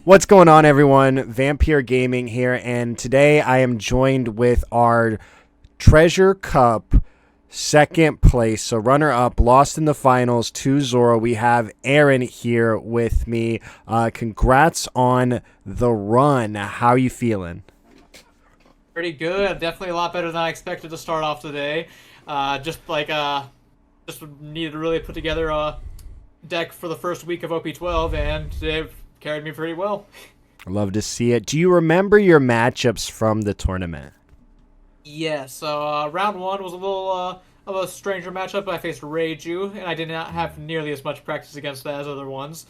What's going on, everyone? Vampyr Gaming here, and today I am joined with our Treasure Cup second place, so runner-up, lost in the finals to Zoro. We have Aaron here with me. Congrats on the run. How are you feeling? Pretty good. Definitely a lot better than I expected to start off today. Just needed to really put together a deck for the first week of OP-12, and they've carried me pretty well. Love to see it. Do you remember your matchups from the tournament? Yeah, so round one was a little of a stranger matchup. I faced Reiju, and I did not have nearly as much practice against that as other ones,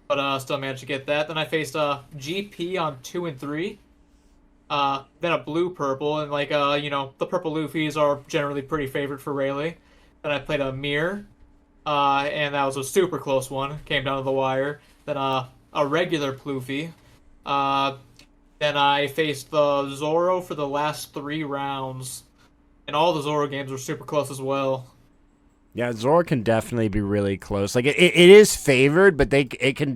but still managed to get that. Then I faced GP on 2 and 3. Then a blue purple, and the purple Luffys are generally pretty favored for Rayleigh. Then I played a mirror, and that was a super close one. Came down to the wire. Then a regular Pluffy. Uh, then I faced the Zoro for the last 3 rounds, and all the Zoro games were super close as well. Yeah, Zoro can definitely be really close. Like it is favored, but it can Yeah,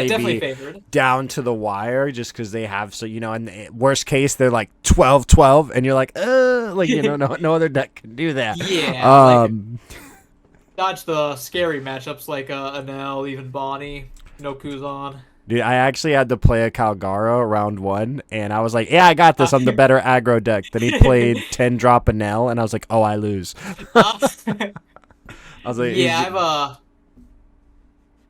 definitely definitely be favored. down to the wire just because they have in the worst case they're like 12-12, and you're like no other deck can do that. Yeah, Um, dodge the scary matchups like Anel, even Bonnie, no Kuzan. dude, I actually had to play a Calgaro round one, and I was like, yeah, I got this. I'm the better aggro deck. Then he played 10 drop Anel, and I was like, oh, I lose. Uh, I was like, yeah, I've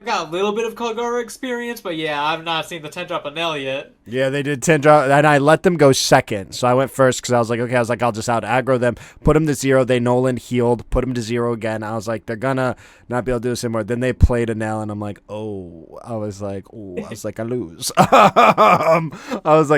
got a little bit of Kagura experience, but yeah, I've not seen the 10 drop Anel yet. yeah, they did 10 drop, and I let them go second. So I went first because I was like, okay, I'll just out aggro them, put them to 0. They Nolan healed, put them to 0 again. I was like, they're gonna not be able to do this anymore. Then they played a nail, and I'm like, I lose. I was like,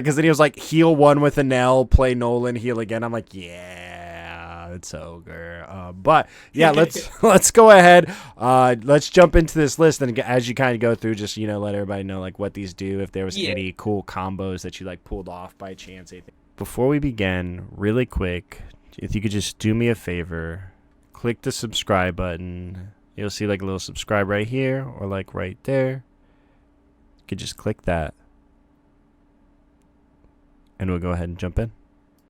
because then he was like, heal one with a nail, play Nolan, heal again. I'm like, yeah, it's ogre. But yeah, let's go ahead. Let's jump into this list, and as you kind of go through, just let everybody know like what these do, if there was Yeah. any cool combos that you like pulled off by chance. Anything. Before we begin, really quick, if you could just do me a favor, click the subscribe button. You'll see like a little subscribe right here or like right there. You could just click that, and we'll go ahead and jump in.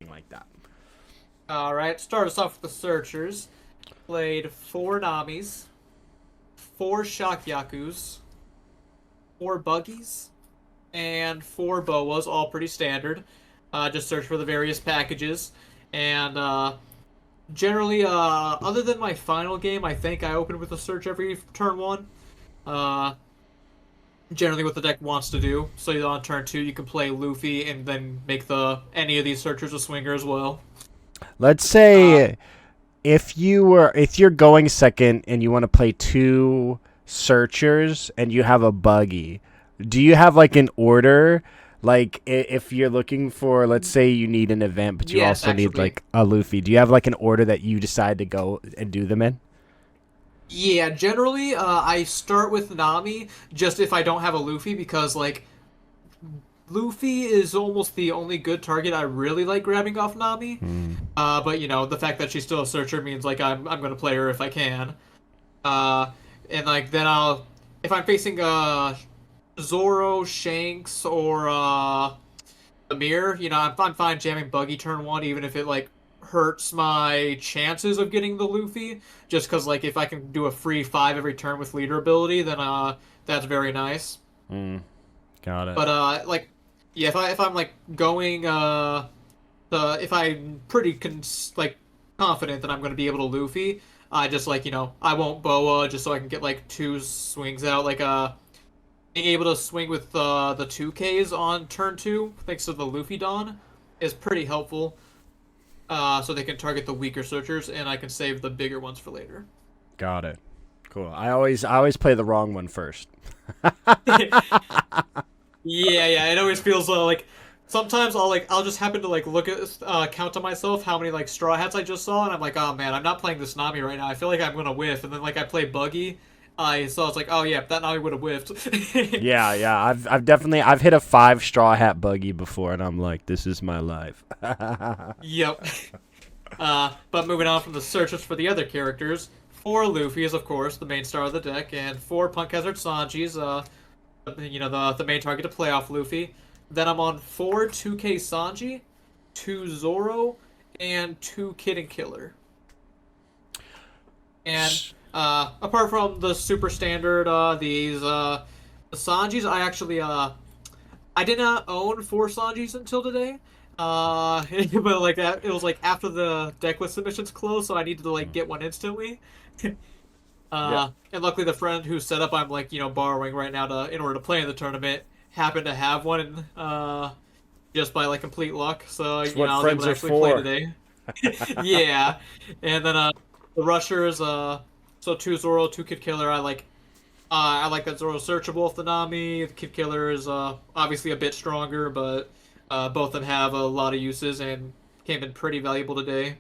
Like that. Alright, start us off with the Searchers. Played 4 Namis, 4 Shakyakus, 4 Buggies, and 4 Boas, all pretty standard. Just search for the various packages. And generally, other than my final game, I think I open with a search every turn 1. Uh, Generally what the deck wants to do. So on turn 2, you can play Luffy and then make any of these searchers a swinger as well. Let's Uh, say if you're going second and you want to play 2 searchers and you have a buggy, do you have like an order? Like if you're looking for, let's say you need an event, but you yes, also need actually. like a Luffy. Do you have like an order that you decide to go and do them in? Yeah, generally, I start with Nami just if I don't have a Luffy because, like, Luffy is almost the only good target I really like grabbing off Nami. Hmm. But, the fact that she's still a searcher means, like, I'm gonna play her if I can. Uh, and, like, then if I'm facing, Zoro, Shanks, or, Amir, I'm fine jamming Buggy turn 1, even if it, like, hurts my chances of getting the Luffy. Just because, like, if I can do a free 5 every turn with leader ability, then, that's very nice. Hmm. Got it. But, yeah, if I'm, like, going, if I'm pretty, confident that I'm going to be able to Luffy, I just, like, I won't Boa just so I can get, like, 2 swings out. Like, being able to swing with the 2Ks on turn 2, thanks to the Luffy Dawn, is pretty helpful. So they can target the weaker searchers, and I can save the bigger ones for later. Got it. Cool. I always play the wrong one first. Yeah, it always feels like sometimes I'll just happen to like look at count to myself how many like straw hats I just saw, and I'm like, oh man, I'm not playing this Nami right now. I feel like I'm gonna whiff, and then like I play Buggy, I saw it's like, oh yeah, that Nami would have whiffed. Yeah. I've hit a 5 straw hat buggy before, and I'm like, this is my life. Yep. But moving on from the searches for the other characters, 4 Luffy is of course the main star of the deck, and 4 Punk Hazard Sanjis. the main target to play off Luffy. Then I'm on 4 2K Sanji, 2 Zoro, and 2 Kid and Killer. And apart from the super standard, the Sanjis, I actually I did not own 4 Sanjis until today. But like that, it was like after the deck list submissions closed, so I needed to like get one instantly. Yeah. And luckily the friend whose setup I'm like borrowing right now to in order to play in the tournament happened to have one just by like complete luck. So It's what I was able friends to are actually play for. today. Yeah, and then the rushers so 2 Zoro, 2 Kid Killer. I like that Zoro's searchable with the Nami. The Kid Killer is obviously a bit stronger, but both of them have a lot of uses and came in pretty valuable today.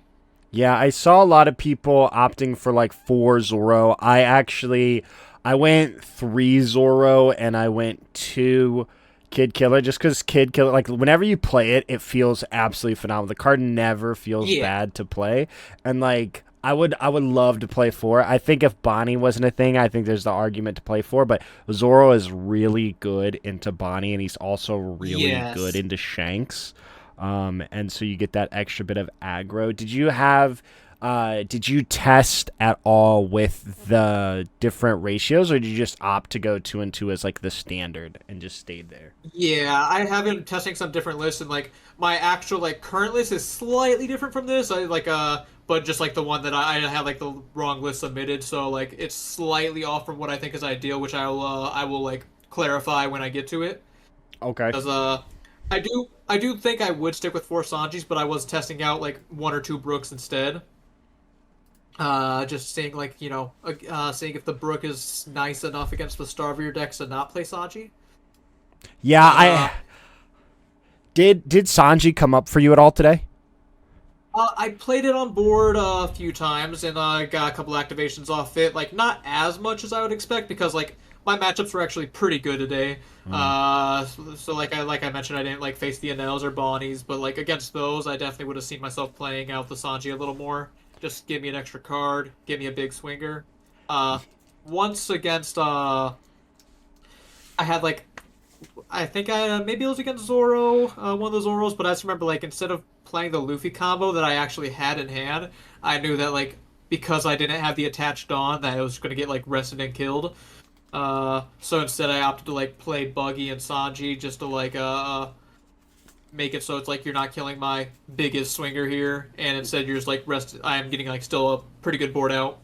Yeah, I saw a lot of people opting for like 4 Zoro. I went 3 Zoro and I went 2 Kid Killer just because Kid Killer, like whenever you play it, it feels absolutely phenomenal. The card never feels Yeah. bad to play, and like I would love to play 4. I think if Bonnie wasn't a thing, I think there's the argument to play 4. But Zoro is really good into Bonnie, and he's also really good Yes. into Shanks. And so you get that extra bit of aggro. Did you test at all with the different ratios, or did you just opt to go 2 and 2 as like the standard and just stayed there? Yeah, I have been testing some different lists, and like my actual like current list is slightly different from this. But just like the one that I had like the wrong list submitted, so like it's slightly off from what I think is ideal, which I will like clarify when I get to it. Okay. Because I do think I would stick with 4 Sanjis, but I was testing out like 1 or 2 Brooks instead. Just seeing like seeing if the Brook is nice enough against the Starvier decks to not play Sanji. Yeah, Uh, I did Sanji come up for you at all today? I played it on board a few times and got a couple activations off it. Like not as much as I would expect because like my matchups were actually pretty good today. So like I mentioned, I didn't like face the Enels or Bonnies, but like against those, I definitely would have seen myself playing out the Sanji a little more. Just give me an extra card, give me a big swinger. Uh, Once against I had like I think I maybe it was against Zoro, one of the Zoros, but I just remember like instead of playing the Luffy combo that I actually had in hand, I knew that like because I didn't have the attached Dawn that I was gonna get like rested and killed. So instead I opted to like play Buggy and Sanji just to like make it so it's like you're not killing my biggest swinger here, and instead you're just like rest. I am getting like still a pretty good board out.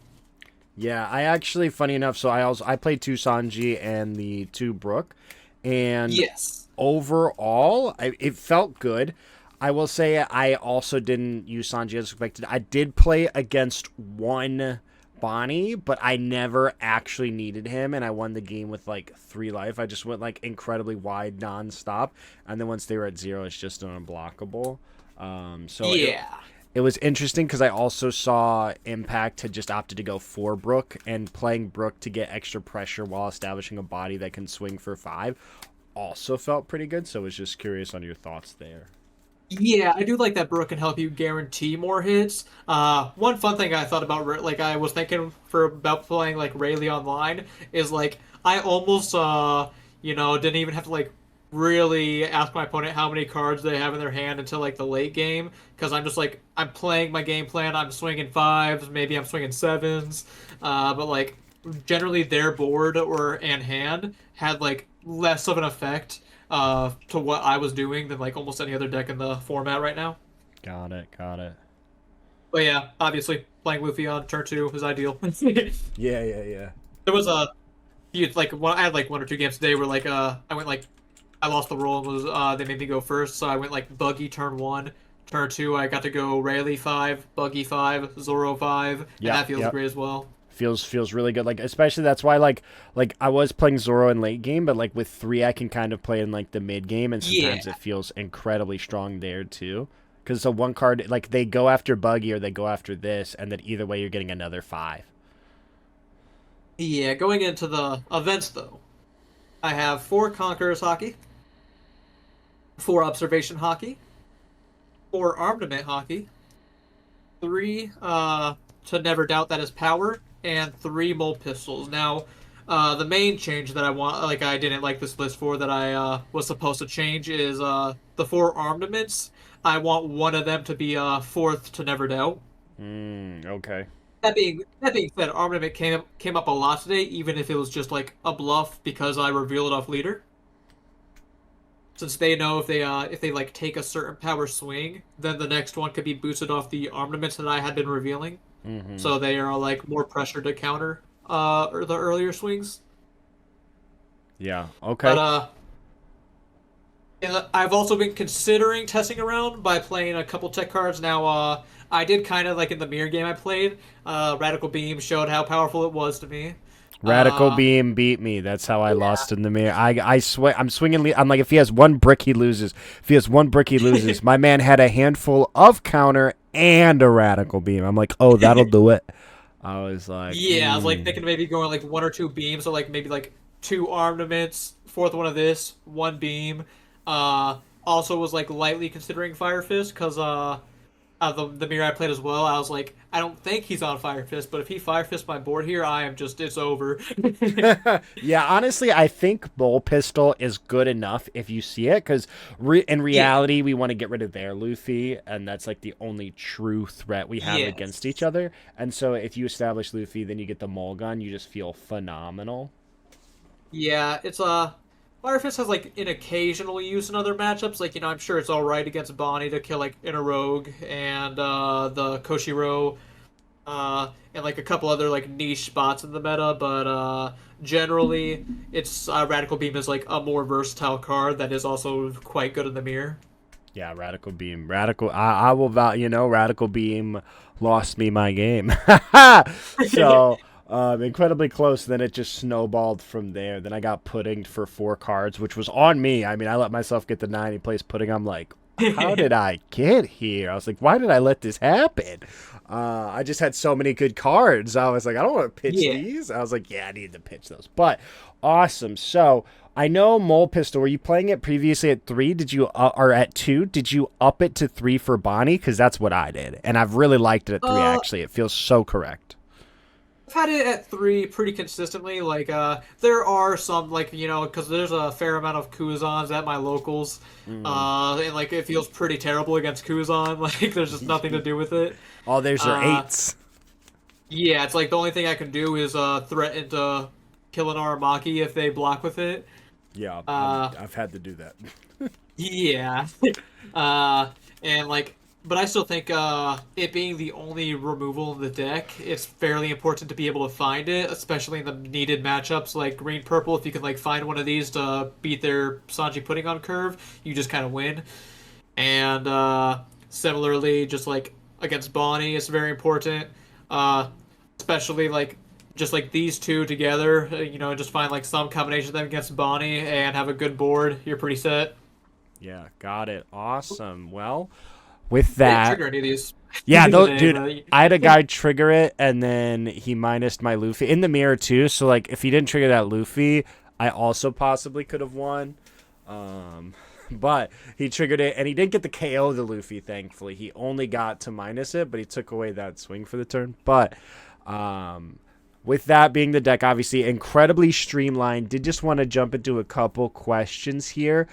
Yeah, I actually, funny enough, so I played 2 Sanji and the 2 Brook, and Yes. overall, it felt good. I will say I also didn't use Sanji as expected. I did play against 1 Bonnie, but I never actually needed him, and I won the game with like 3 life. I just went like incredibly wide nonstop, and then once they were at 0, it's just an unblockable. So Yeah. it was interesting because I also saw Impact had just opted to go for Brook, and playing Brook to get extra pressure while establishing a body that can swing for 5 also felt pretty good. So I was just curious on your thoughts there. Yeah, I do like that Brook can help you guarantee more hits. One fun thing I thought about, like I was thinking for about playing like Rayleigh online is like I almost didn't even have to like really ask my opponent how many cards they have in their hand until like the late game because I'm just like I'm playing my game plan. I'm swinging fives, maybe I'm swinging sevens, but like generally their board or and hand had like less of an effect to what I was doing than like almost any other deck in the format right now. Got it. Got it. But yeah, obviously playing Luffy on turn 2 is ideal. Yeah, yeah, yeah. There was a few like I had like 1 or 2 games today where like I went like I lost the roll and was they made me go first, so I went like Buggy turn 1. Turn 2, I got to go Rayleigh 5, Buggy 5, Zoro 5, and Yeah, that feels yep. great as well. Feels really good. Like especially that's why like I was playing Zoro in late game, but like with 3 I can kind of play in like the mid game, and Yeah. sometimes it feels incredibly strong there too. Because the one card like they go after Buggy or they go after this, and then either way you're getting another 5. Yeah, going into the events though, I have 4 Conquerors hockey, 4 Observation hockey, 4 Armament hockey, 3 to Never Doubt that is power, and 3 Mole pistols. Now, The main change that I want, like I didn't like this list for that I was supposed to change is the four armaments. I want one of them to be fourth to never doubt. Okay. That being said, armament came up a lot today, even if it was just like a bluff because I revealed it off leader. Since they know if they like take a certain power swing, then the next one could be boosted off the armaments that I had been revealing. Mm-hmm. So they are like more pressure to counter or the earlier swings. Yeah. But Okay. and I've also been considering testing around by playing a couple tech cards. Now, I did kind of like in the mirror game I played. Radical Beam showed how powerful it was to me. Radical Uh, Beam beat me. That's how I yeah, lost in the mirror. I swear, I'm swinging. I'm like, if he has one brick, he loses. If he has one brick, he loses. My man had a handful of counter and a Radical Beam. I'm like, oh, that'll do it. I was like, yeah. I was like thinking maybe going like one or two beams, so like maybe like two armaments, fourth one of this, one beam. Also was like lightly considering Fire Fist because the mirror I played as well. I was like, I don't think he's on Fire Fist, but if he Fire Fist my board here, I am just it's over. yeah, honestly, I think Bull Pistol is good enough if you see it, because in Yeah. reality, we want to get rid of their Luffy, and that's like the only true threat we have against each Yes. other. And so if you establish Luffy, then you get the Mulligan, you just feel phenomenal. Yeah, it's Fire Fist has like an occasional use in other matchups. Like, I'm sure it's all right against Bonnie to kill like Inner Rogue and the Koshiro and like a couple other like niche spots in the meta, but generally it's Radical Beam is like a more versatile card that is also quite good in the mirror. Yeah, Radical Beam. I will Radical Beam lost me my game. So, incredibly close. Then it just snowballed from there. Then I got puddinged for 4 cards, which was on me. I mean, I let myself get the 9. He plays pudding. I'm like, how did I get here? I was like, why did I let this happen? I just had so many good cards. I was like, I don't want to pitch Yeah. these. I was like, yeah, I need to pitch those. But awesome. So I know Mole Pistol. Were you playing it previously at 3? Did you or at 2? Did you up it to 3 for Bonnie? Because that's what I did, and I've really liked it at 3. Uh, Actually, it feels so correct. I've had it at 3 pretty consistently. Like, there are some, like, because there's a fair amount of Kuzans at my locals. Mm. And, like, it feels pretty terrible against Kuzan. Like, there's just nothing to do with it. Oh, there's your Uh, 8s. yeah, it's like the only thing I can do is threaten to kill an Aramaki if they block with it. Yeah, Uh, I've had to do that. yeah. Uh, and, like, but I still think it being the only removal in the deck, it's fairly important to be able to find it, especially in the needed matchups like green purple. If you can like find one of these to beat their Sanji pudding on curve, you just kind of win. And similarly, just like against Bonnie, it's very important. Uh, Especially like just like these two together, just find like some combination of them against Bonnie and have a good board. You're pretty set. Yeah, got it. Awesome. Well, with I didn't that, trigger any of these yeah, though, today, dude, but I had a guy trigger it, and then he minused my Luffy in the mirror too. So like, if he didn't trigger that Luffy, I also possibly could have won. Um, but he triggered it, and he didn't get the KO the Luffy. Thankfully, he only got to minus it, but he took away that swing for the turn. But with that being the deck, obviously incredibly streamlined. Did just want to jump into a couple questions here.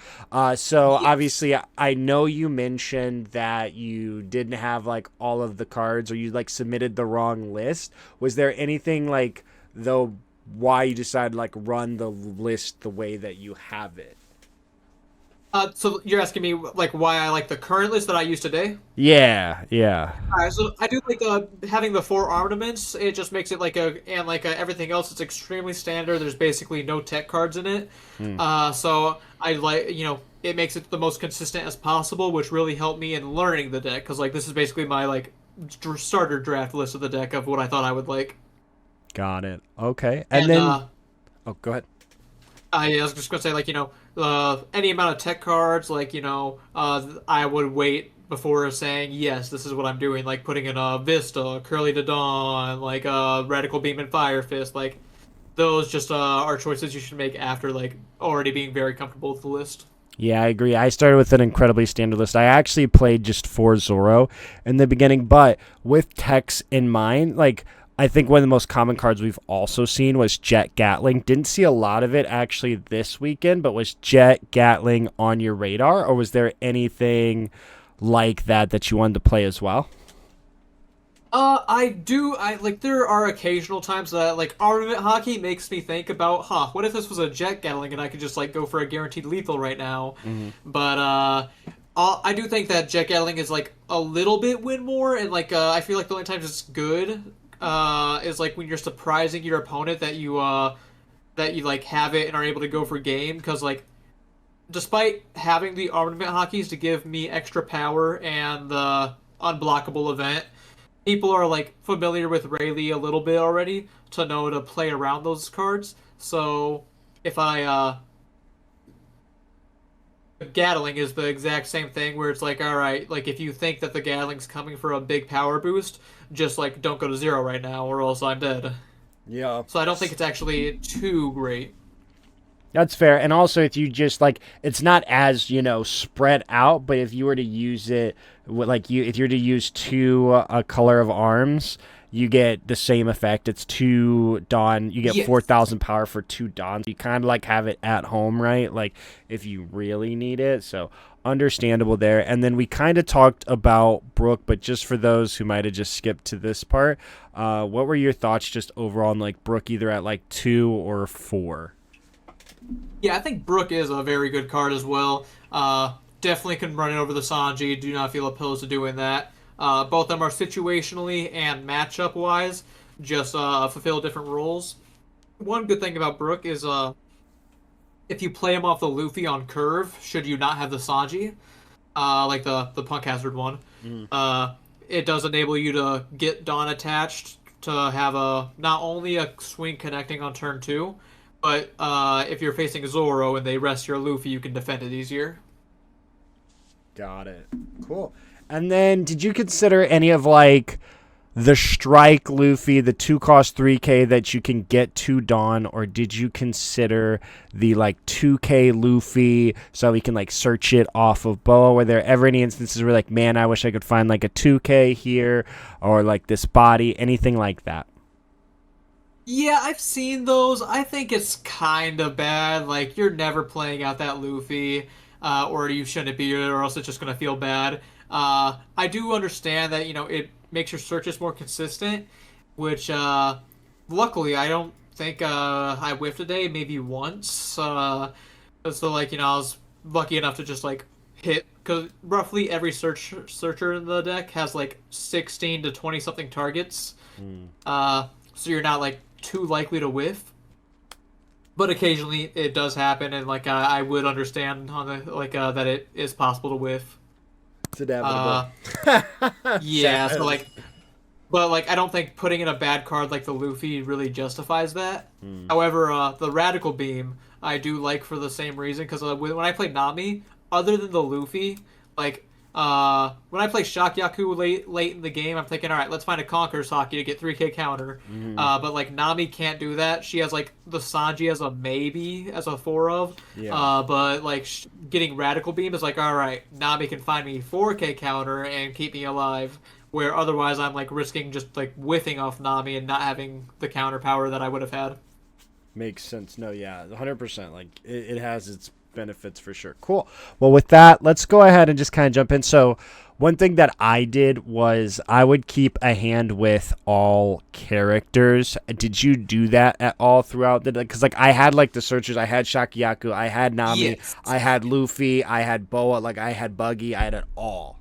So yes. obviously, I know you mentioned that you didn't have like all of the cards, or you like submitted the wrong list. Was there anything like though why you decided like run the list the way that you have it? So you're asking me like why I like the current list that I use today? Yeah, yeah. Alright, so I do like having the four armaments. It just makes it like everything else. It's extremely standard. There's basically no tech cards in it. Hmm. So I like it makes it the most consistent as possible, which really helped me in learning the deck because like this is basically my like starter draft list of the deck of what I thought I would like. Got it. Okay, and And then oh, go ahead. I was just gonna say, like, any amount of tech cards, like, I would wait before saying, yes, this is what I'm doing, like putting in a Vista, Curly to Dawn, like Radical Beam and Fire Fist, like, those just are choices you should make after, like, already being very comfortable with the list. Yeah, I agree. I started with an incredibly standard list. I actually played just for Zoro in the beginning, but with techs in mind, like I think one of the most common cards we've also seen was Jet Gatling. Didn't see a lot of it actually this weekend, but was Jet Gatling on your radar, or was there anything like that you wanted to play as well? I like there are occasional times that like armament hockey makes me think about, what if this was a jet Gatling and I could just like go for a guaranteed lethal right now? But I do think that jet Gatling is like a little bit win more, and like I feel like the only times it's good is like when you're surprising your opponent that you like have it and are able to go for game, because like despite having the armament hockeys to give me extra power and the unblockable event, people are like familiar with Rayleigh a little bit already to know to play around those cards. So if I Gatling is the exact same thing where it's like, all right, like if you think that the Gatling's coming for a big power boost, just like don't go to 0 right now or else I'm dead. Yeah. So I don't think it's actually too great. That's fair. And also, if you just like, it's not as, spread out, but if you were to use it, if you were to use two color of arms, you get the same effect. It's two Dawn. You get Yes. 4,000 power for two Dawns. You kind of like have it at home, right? Like if you really need it. So understandable there. And then we kind of talked about Brooke, but just for those who might have just skipped to this part, what were your thoughts just overall on like Brooke, either at like 2 or 4? Yeah, I think Brook is a very good card as well. Definitely can run it over the Sanji. Do not feel opposed to doing that. Both of them are situationally and matchup wise, just fulfill different roles. One good thing about Brook is if you play him off the Luffy on curve, should you not have the Sanji, like the Punk Hazard one, it does enable you to get Dawn attached to have not only a swing connecting on turn 2, but if you're facing Zoro and they rest your Luffy, you can defend it easier. Got it. Cool. And then did you consider any of like the Strike Luffy, the 2-cost 3K that you can get to Dawn, or did you consider the like 2K Luffy so we can like search it off of Boa? Were there ever any instances where like, man, I wish I could find like a 2K here, or like this body, anything like that? Yeah, I've seen those. I think it's kind of bad. Like, you're never playing out that Luffy, or you shouldn't be, or else it's just going to feel bad. I do understand that, it makes your searches more consistent, which, luckily, I don't think I whiffed a day, maybe once. So, like, I was lucky enough to just, like, hit, because roughly every searcher in the deck has, like, 16 to 20-something targets. So you're not, like, too likely to whiff, but occasionally it does happen, and like I would understand on the like that it is possible to whiff. It's inevitable. Yeah, so like, but like I don't think putting in a bad card like the Luffy really justifies that. However, the Radical Beam I do like for the same reason, because when I play Nami, other than the Luffy, like when I play Shock Yaku late in the game, I'm thinking, all right, let's find a Conqueror's Hockey to get 3K counter. But like Nami can't do that. She has like the Sanji as a maybe, as a 4 of. Yeah. But like getting Radical Beam is like, all right, Nami can find me 4K counter and keep me alive. Where otherwise I'm like risking just like whiffing off Nami and not having the counter power that I would have had. Makes sense. No, yeah, 100%. Like it has its benefits for sure. Cool. Well, with that, let's go ahead and just kind of jump in. So one thing that I did was I would keep a hand with all characters. Did you do that at all throughout the, because like I had like the searchers, I had Shakiyaku, I had Nami, Yes. I had Luffy, I had Boa, like I had Buggy, I had it all.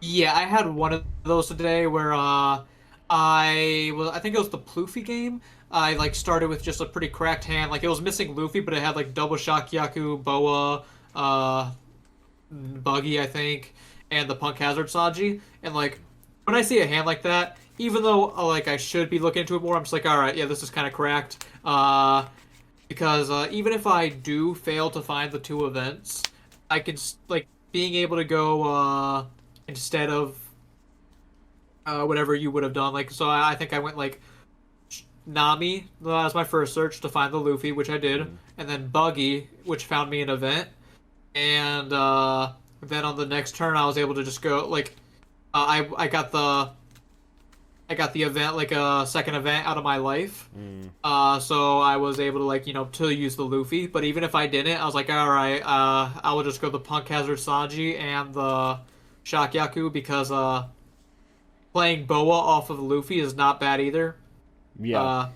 Yeah, I had one of those today where I think it was the Pluffy game. I like started with just a pretty cracked hand. Like it was missing Luffy, but it had like double Shock Yaku, Boa, Buggy, I think, and the Punk Hazard Sanji. And like when I see a hand like that, even though like I should be looking into it more, I'm just like, all right, yeah, this is kind of cracked. Because even if I do fail to find the 2 events, I can like being able to go instead of whatever you would have done. Like so, I think I went like Nami as my first search to find the Luffy, which I did, and then Buggy, which found me an event, and then on the next turn I was able to just go like I got the I got the event like a second event out of my life. Mm. So I was able to like to use the Luffy. But even if I didn't, I was like, all right, I will just go the Punk Hazard Sanji and the Shakyaku because playing Boa off of Luffy is not bad either. Yeah. Uh,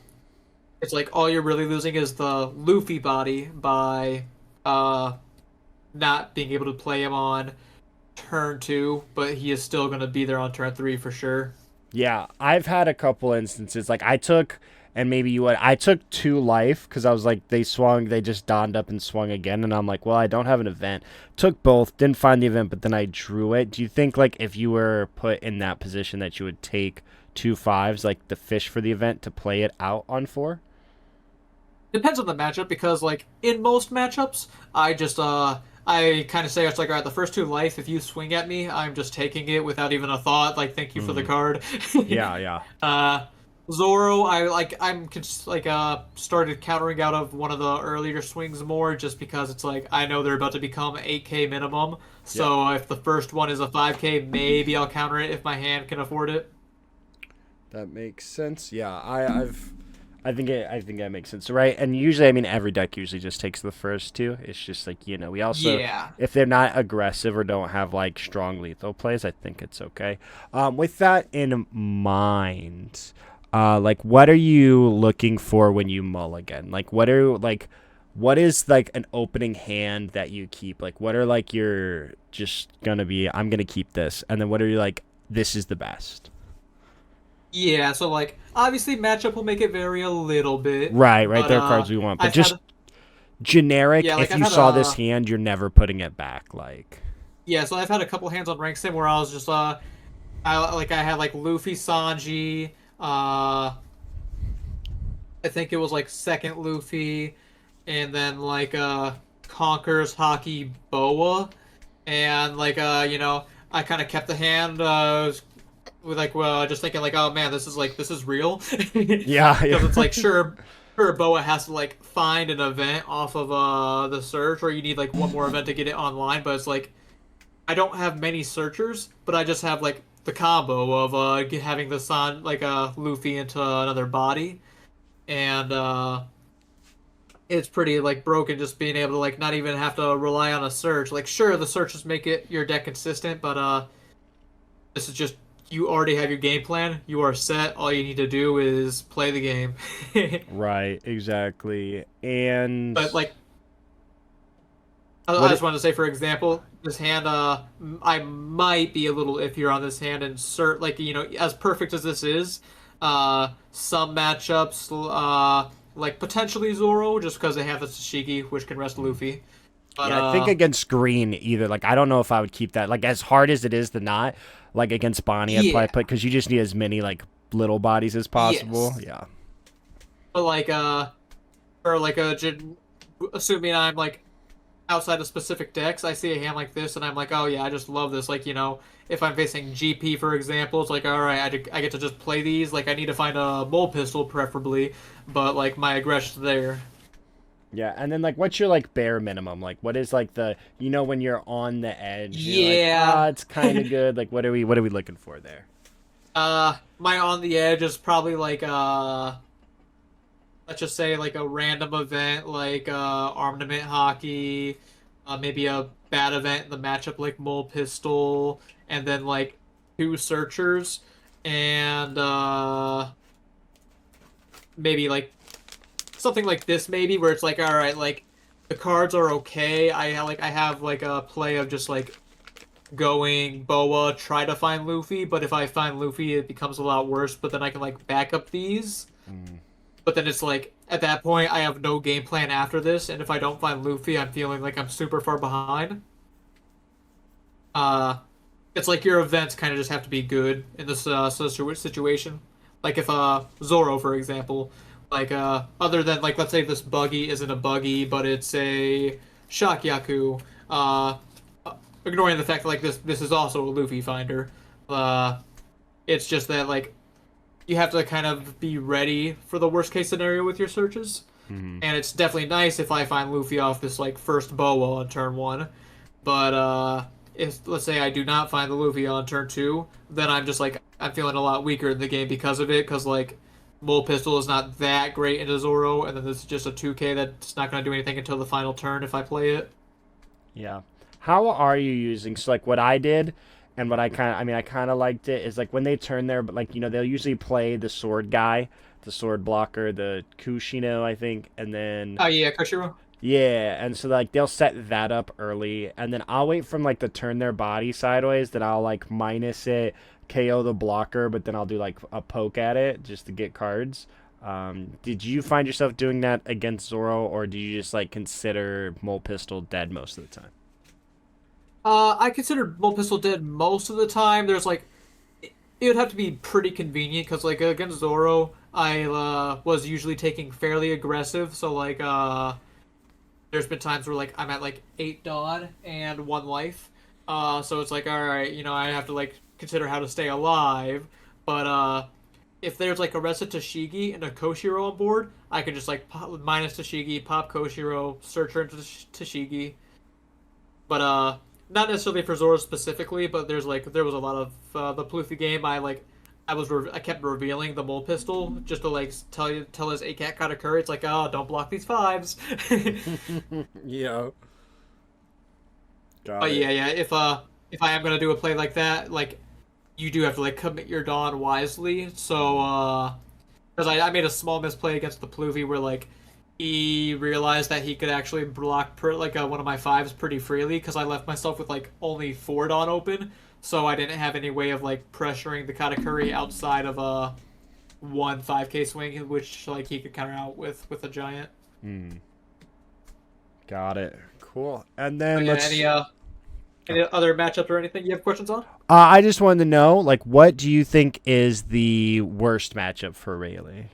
it's like all you're really losing is the Luffy body by uh not being able to play him on turn 2, but he is still going to be there on turn 3 for sure. Yeah, I've had a couple instances. Like I took, and maybe you would. I took 2 life because I was like, they swung, they just donned up and swung again, and I'm like, well, I don't have an event. Took both, didn't find the event, but then I drew it. Do you think like if you were put in that position that you would take 2 5s, like the fish for the event, to play it out on 4? Depends on the matchup because like in most matchups, I kind of say it's like, all right, the first 2 life, if you swing at me, I'm just taking it without even a thought. Like, thank you for the card. Yeah, yeah. uh, Zoro, started countering out of one of the earlier swings more just because it's like I know they're about to become 8K minimum. So if the first one is a 5K, maybe I'll counter it if my hand can afford it. That makes sense. Yeah, I think that makes sense, right? And usually, I mean, every deck usually just takes the first 2. It's just like we also, Yeah. if they're not aggressive or don't have like strong lethal plays, I think it's okay. With that in mind, like what are you looking for when you mulligan? Like what is like an opening hand that you keep? Like what are like you're just gonna be? I'm gonna keep this, and then what are you like? This is the best. Yeah, so like obviously matchup will make it vary a little bit. Right. But There are cards we want, but I've just had generic. yeah, like If I've you had saw this hand, you're never putting it back. Like, yeah, so I've had a couple hands on rank sim where I was just I had like Luffy Sanji, I think it was like second Luffy, and then like Conquer's Hockey Boa, and like I kind of kept the hand with like just thinking like, oh man, this is real yeah, because it's yeah, like sure Boa has to like find an event off of the search, or you need like one more event to get it online, but it's like I don't have many searchers, but I just have like the combo of having the Luffy into another body, and it's pretty like broken just being able to like not even have to rely on a search. Like sure, the searches make it your deck consistent, but this is just you already have your game plan. You are set. All you need to do is play the game. right, exactly. And But like I what? just wanted to say, for example, this hand, I might be a little iffier on this hand, and like as perfect as this is, some matchups, like potentially Zoro, just because they have the Tashigi, which can rest Luffy. But Yeah, I think against green either. Like, I don't know if I would keep that. Like, as hard as it is to not, like against Bonnie, I'd probably yeah, put because you just need as many like little bodies as possible. yes, Yeah. but like or like assuming I'm like outside of specific decks, I see a hand like this, and I'm like, oh yeah, I just love this. Like, if I'm facing GP, for example, it's like, all right, I get to just play these. Like, I need to find a bull pistol, preferably, but like my aggression's there. Yeah, and then like, what's your like bare minimum? Like, what is like the when you're on the edge, you're like, Yeah. it's kind of good. Like, what are we looking for there? My on the edge is probably like let's just say like a random event like armament hockey, maybe a bad event in the matchup like mole pistol, and then like 2 searchers, and maybe like something like this maybe where it's like, all right, like the cards are okay. I have like a play of just like going Boa, try to find Luffy, but if I find Luffy it becomes a lot worse, but then I can like back up these. Mm. But then it's like at that point I have no game plan after this, and if I don't find Luffy, I'm feeling like I'm super far behind. Uh, it's like your events kind of just have to be good in this situation. Like if Zoro, for example, like other than like let's say this buggy isn't a buggy, but it's a Shakyaku. Ignoring the fact that like this is also a Luffy finder. It's just that like you have to kind of be ready for the worst case scenario with your searches. Mm-hmm. And it's definitely nice if I find Luffy off this like first Boa on turn 1. But if let's say I do not find the Luffy on turn 2, then I'm just like I'm feeling a lot weaker in the game because of it. Because like Mole Pistol is not that great into Zoro, and then this is just a 2K that's not going to do anything until the final turn if I play it. Yeah. How are you using? So like what I did, and what I kind of liked it is like when they turn their, but like they'll usually play the sword guy, the sword blocker, the Kushino, I think, and then Oh yeah, Koshiro. yeah, and so like they'll set that up early, and then I'll wait from like to turn their body sideways. Then I'll like minus it, KO the blocker, but then I'll do like a poke at it just to get cards. Did you find yourself doing that against Zoro, or do you just like consider Mole Pistol dead most of the time? I consider Mole Pistol dead most of the time. There's like it would have to be pretty convenient because like against Zoro, I was usually taking fairly aggressive. So like there's been times where like I'm at like 8 dawn and 1 life. So it's like all right, I have to like consider how to stay alive. But if there's like a Resa Tashigi and a Koshiro on board, I can just like pop, minus Tashigi, pop Koshiro, search her into Tashigi. But not necessarily for Zoro specifically, but there was a lot of the Pluthi game. I kept revealing the mole pistol just to like tell his ACAT Katakuri. It's like, oh, don't block these fives. Yeah, got But it. yeah, if I am gonna do a play like that, like you do have to like commit your dawn wisely. So because I made a small misplay against the Pluvi where like he realized that he could actually block one of my fives pretty freely because I left myself with like only 4 dawn open, so I didn't have any way of like pressuring the Katakuri outside of a 1 5K swing, which like he could counter out with a giant. Hmm. Got it. Cool. And So then yeah, let's. any other matchups or anything you have questions on? I just wanted to know, like, what do you think is the worst matchup for Rayleigh?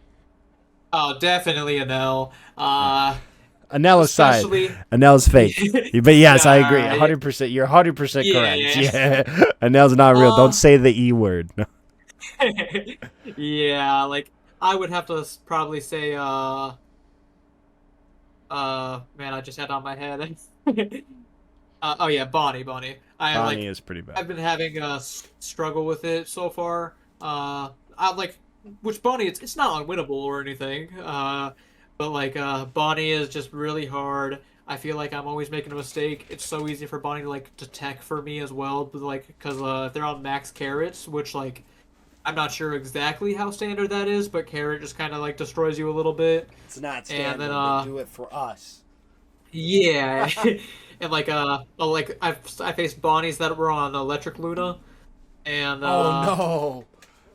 Oh, definitely an L. Anel aside, Especially Anel's fake. But yes, I agree. yeah, 100%. You're 100% yeah, correct. yeah. Yeah. Anel's not real. Don't Uh, say the E word. yeah, like I would have to probably say man, I just had it on my head. Oh yeah, Bonnie. Bonnie is pretty bad. I've been having a struggle with it so far. I like which Bonnie it's not unwinnable or anything. But like Bonnie is just really hard. I feel like I'm always making a mistake. It's so easy for Bonnie to like to tech for me as well, but like because if they're on max carrots, which like I'm not sure exactly how standard that is, but carrot just kind of like destroys you a little bit. It's not And then standard. They do it for us. yeah, and like I faced Bonnies that were on Electric Luna, and Oh, no.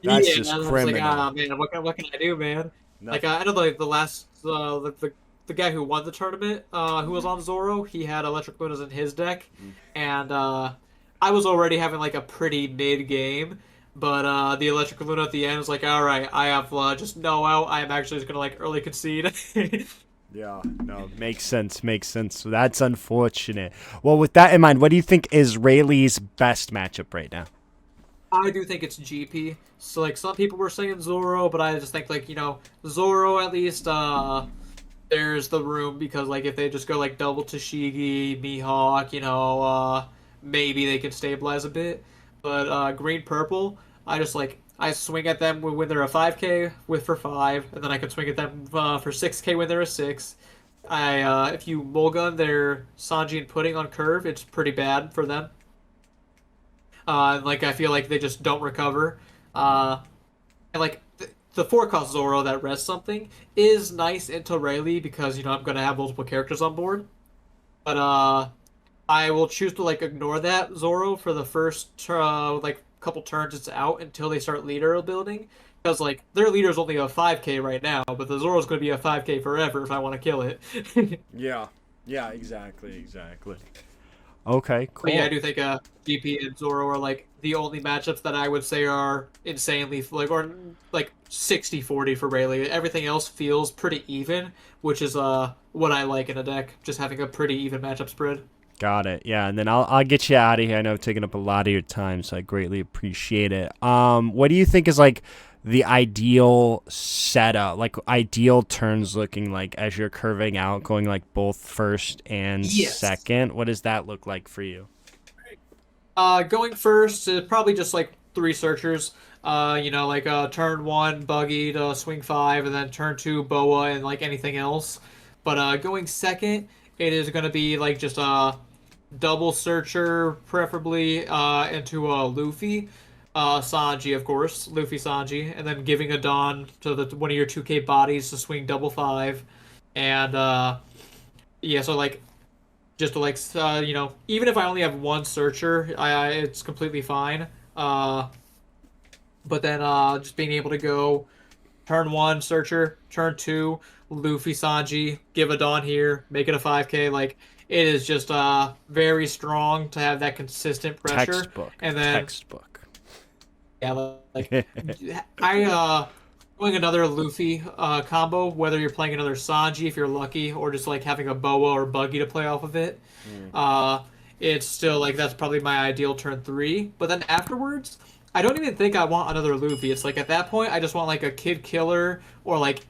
That's yeah, just and I was like, criminal. ah man, what can I do, man? Like Nothing. I know like the last the guy who won the tournament, who was on Zoro, he had Electric Lunas in his deck, and I was already having like a pretty mid game. But the Electric Luna at the end was like, all right, I have just no out. I am actually just gonna like early concede. Yeah, no, makes sense, makes sense. So that's unfortunate. Well, with that in mind, what do you think is Rayleigh's best matchup right now? I do think it's GP. So like some people were saying Zoro, but I just think like Zoro at least there's the room because like if they just go like double Tashigi, Mihawk, maybe they can stabilize a bit. But green purple, I just like I swing at them when they're a 5K with for 5, and then I can swing at them for 6K when they're a 6. I if you mulligan their Sanji and Pudding on curve, it's pretty bad for them. Like I feel like they just don't recover. And like the 4 cost Zoro that rests something is nice into Rayleigh because I'm gonna have multiple characters on board. But I will choose to like ignore that Zoro for the first like couple turns it's out until they start leader building. Because like their leader's only a 5K right now, but the Zoro's gonna be a 5K forever if I want to kill it. Yeah, yeah, exactly, exactly. Okay, But yeah, I cool. do think GP and Zoro are like the only matchups that I would say are insanely like or like 60-40 for Rayleigh. Everything else feels pretty even, which is what I like in a deck, just having a pretty even matchup spread. Got it. Yeah, and then I'll get you out of here. I know I've taken up a lot of your time, so I greatly appreciate it. What do you think is like the ideal setup, like ideal turns looking like as you're curving out, going like both first and Yes. second? What does that look like for you? Going first, probably just like 3 searchers. like turn one buggy to swing five, and then turn two boa and like anything else. But going second, it is gonna be like just a double searcher, preferably into Luffy, Sanji, of course, Luffy Sanji, and then giving a Dawn to the one of your 2K bodies to swing double five, and yeah, so like just to like even if I only have one searcher, it's completely fine. But then just being able to go turn one searcher, turn two Luffy Sanji, give a Dawn here, make it a 5K. Like it is just very strong to have that consistent pressure. And then Textbook. yeah, like I doing another Luffy combo, whether you're playing another Sanji if you're lucky, or just like having a boa or buggy to play off of it. Uh, it's still like that's probably my ideal turn three. But then afterwards, I don't even think I want another Luffy. It's like at that point, I just want like a Kid Killer or like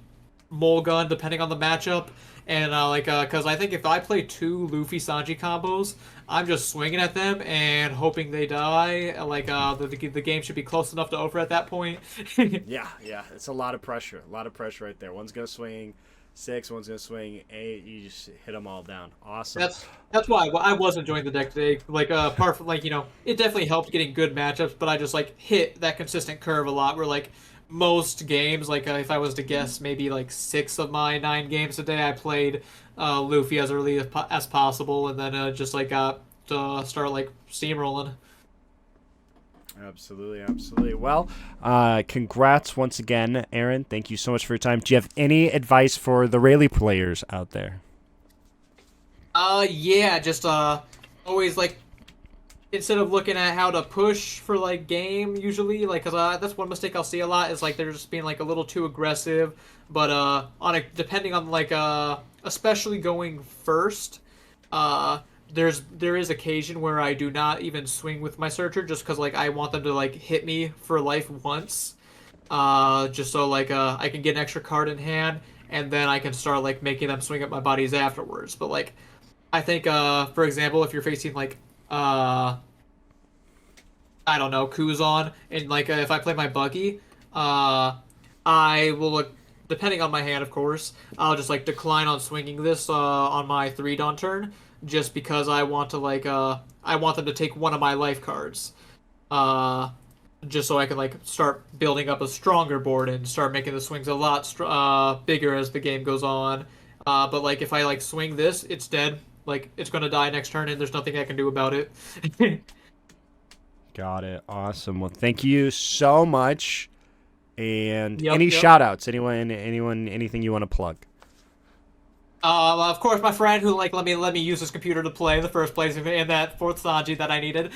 Mulligan, depending on the matchup. And because I think if I play two Luffy Sanji combos, I'm just swinging at them and hoping they die. Like the game should be close enough to over at that point. Yeah, it's a lot of pressure. A lot of pressure right there. One's gonna swing 6, one's gonna swing 8. You just hit them all down. Awesome. That's why I was enjoying the deck today. Like apart from it definitely helped getting good matchups, but I just like hit that consistent curve a lot. Where like most games, like if I was to guess, maybe like 6 of my 9 games today, I played Luffy as early as possible, and then just like got to start like steamrolling. Absolutely. Well, congrats once again, Aaron. Thank you so much for your time. Do you have any advice for the Rayleigh players out there? Yeah, just always like instead of looking at how to push for like game usually like because that's one mistake I'll see a lot is like they're just being like a little too aggressive, but depending on like especially going first, there is occasion where I do not even swing with my searcher just because like I want them to like hit me for life once, just so like I can get an extra card in hand and then I can start like making them swing at my bodies afterwards. But like I think for example if you're facing like I don't know, Kuzan, and like if I play my buggy, I will look, depending on my hand, of course, I'll just like decline on swinging this on my 3 Dawn turn, just because I want to like I want them to take one of my life cards, uh, just so I can like start building up a stronger board and start making the swings a lot bigger as the game goes on. But like if I like swing this, it's dead. Like it's gonna die next turn, and there's nothing I can do about it. Got it. Awesome. Well, thank you so much. And Yep, any yep. shout outs? Anyone, anything you want to plug? Of course, my friend who like let me use his computer to play in the first place in that fourth Sanji that I needed.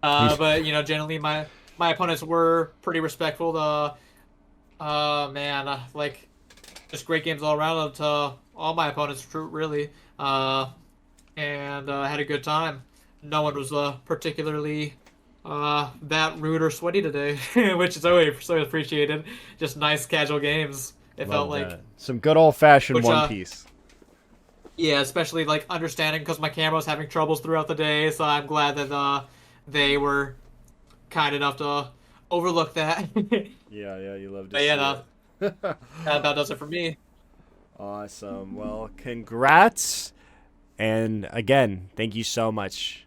But generally my opponents were pretty respectful. Man, like just great games all around to all my opponents, really. And had a good time. No one was particularly that rude or sweaty today, which is always so appreciated. Just nice casual games. It Love felt like. that. Some good old fashioned Which, One Piece. Yeah, especially like understanding because my camera was having troubles throughout the day, so I'm glad that they were kind enough to overlook that. Yeah, you love to But see yeah, it. that about does it for me. Awesome. Well, congrats. And again, thank you so much.